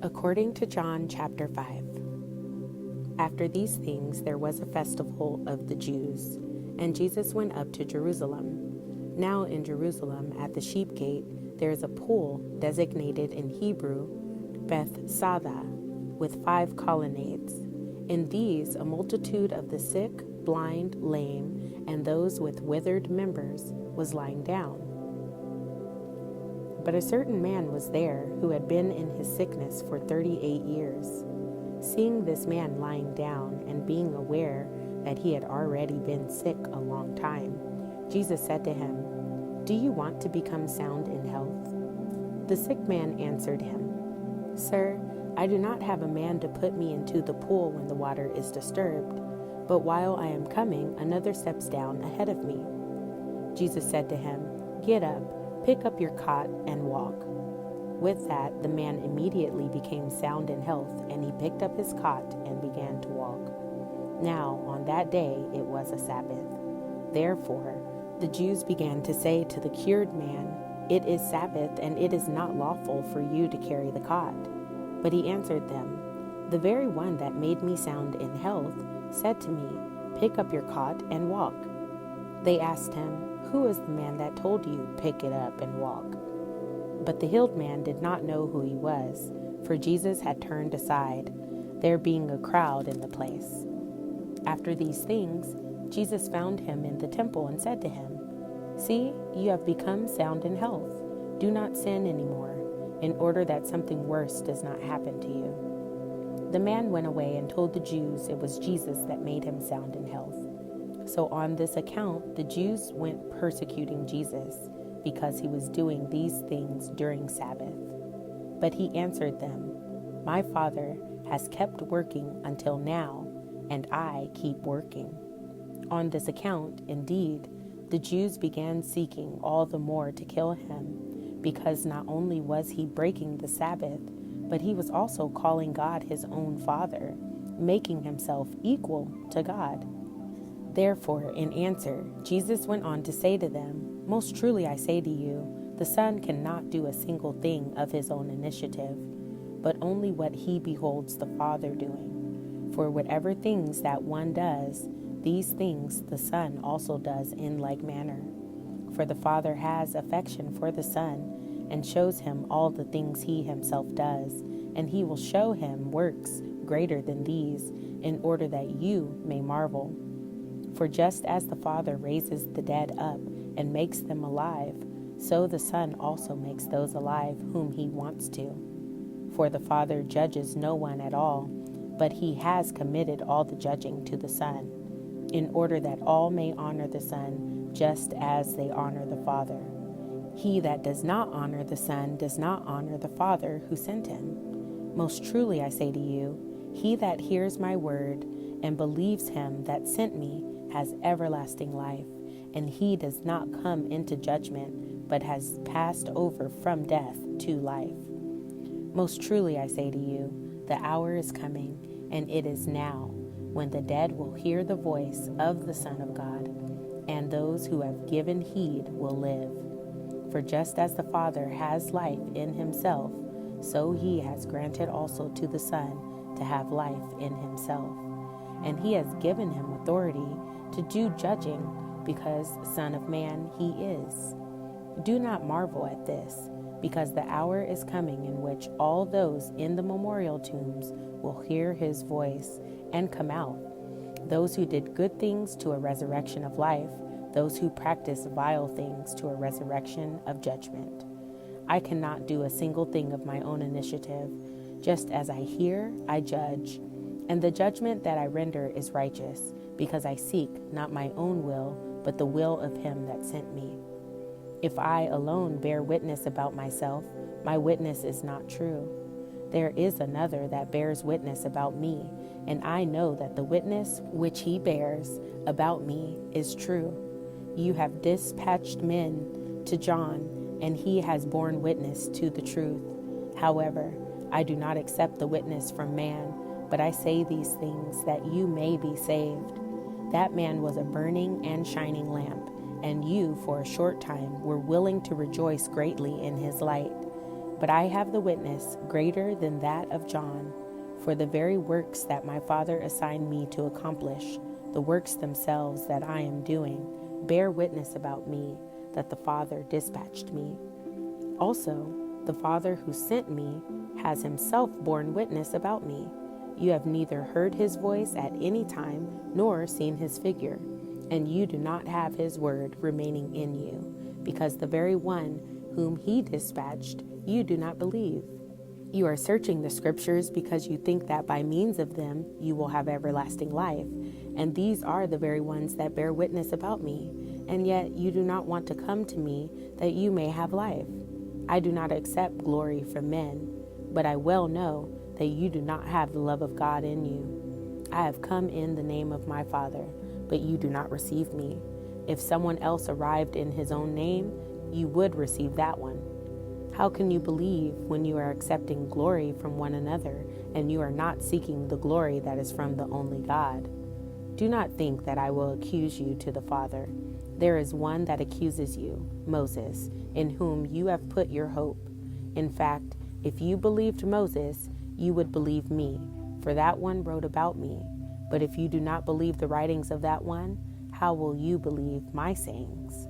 According to John chapter 5. After these things there was a festival of the Jews, and Jesus went up to Jerusalem. Now in Jerusalem at the sheep gate there is a pool designated in Hebrew Bethsatha, with 5 colonnades. In these a multitude of the sick, blind, lame, and those with withered members was lying down. But a certain man was there who had been in his sickness for 38 years. Seeing this man lying down and being aware that he had already been sick a long time, Jesus said to him, "Do you want to become sound in health?" The sick man answered him, "Sir, I do not have a man to put me into the pool when the water is disturbed, but while I am coming, another steps down ahead of me." Jesus said to him, "Get up, pick up your cot, and walk." With that, the man immediately became sound in health, and he picked up his cot and began to walk. Now, on that day, it was a Sabbath. Therefore, the Jews began to say to the cured man, "It is Sabbath, and it is not lawful for you to carry the cot." But he answered them, "The very one that made me sound in health said to me, 'Pick up your cot and walk.'" They asked him, "Who is the man that told you, 'Pick it up and walk'?" But the healed man did not know who he was, for Jesus had turned aside, there being a crowd in the place. After these things, Jesus found him in the temple and said to him, "See, you have become sound in health. Do not sin anymore, in order that something worse does not happen to you." The man went away and told the Jews it was Jesus that made him sound in health. So on this account, the Jews went persecuting Jesus, because he was doing these things during Sabbath. But he answered them, "My Father has kept working until now, and I keep working." On this account, indeed, the Jews began seeking all the more to kill him, because not only was he breaking the Sabbath, but he was also calling God his own Father, making himself equal to God. Therefore, in answer, Jesus went on to say to them, "Most truly I say to you, the Son cannot do a single thing of his own initiative, but only what he beholds the Father doing. For whatever things that one does, these things the Son also does in like manner. For the Father has affection for the Son, and shows him all the things he himself does, and he will show him works greater than these, in order that you may marvel. For just as the Father raises the dead up and makes them alive, so the Son also makes those alive whom he wants to. For the Father judges no one at all, but he has committed all the judging to the Son, in order that all may honor the Son just as they honor the Father. He that does not honor the Son does not honor the Father who sent him. Most truly I say to you, he that hears my word and believes him that sent me has everlasting life, and he does not come into judgment, but has passed over from death to life. Most truly I say to you, the hour is coming, and it is now, when the dead will hear the voice of the Son of God, and those who have given heed will live. For just as the Father has life in himself, so he has granted also to the Son to have life in himself. And he has given him authority to do judging, because Son of Man he is. Do not marvel at this, because the hour is coming in which all those in the memorial tombs will hear his voice and come out, those who did good things to a resurrection of life, those who practice vile things to a resurrection of judgment. I cannot do a single thing of my own initiative. Just as I hear, I judge, and the judgment that I render is righteous, because I seek not my own will, but the will of him that sent me. If I alone bear witness about myself, my witness is not true. There is another that bears witness about me, and I know that the witness which he bears about me is true. You have dispatched men to John, and he has borne witness to the truth. However, I do not accept the witness from man, but I say these things that you may be saved. That man was a burning and shining lamp, and you, for a short time, were willing to rejoice greatly in his light. But I have the witness greater than that of John, for the very works that my Father assigned me to accomplish, the works themselves that I am doing, bear witness about me that the Father dispatched me. Also, the Father who sent me has himself borne witness about me. You have neither heard his voice at any time nor seen his figure, and you do not have his word remaining in you, because the very one whom he dispatched you do not believe. You are searching the scriptures because you think that by means of them you will have everlasting life, and these are the very ones that bear witness about me, and yet you do not want to come to me that you may have life. I do not accept glory from men, but I well know that you do not have the love of God in you. I have come in the name of my Father, but you do not receive me. If someone else arrived in his own name, you would receive that one. How can you believe when you are accepting glory from one another, and you are not seeking the glory that is from the only God? Do not think that I will accuse you to the Father. There is one that accuses you, Moses, in whom you have put your hope. In fact, if you believed Moses, you would believe me, for that one wrote about me. But if you do not believe the writings of that one, how will you believe my sayings?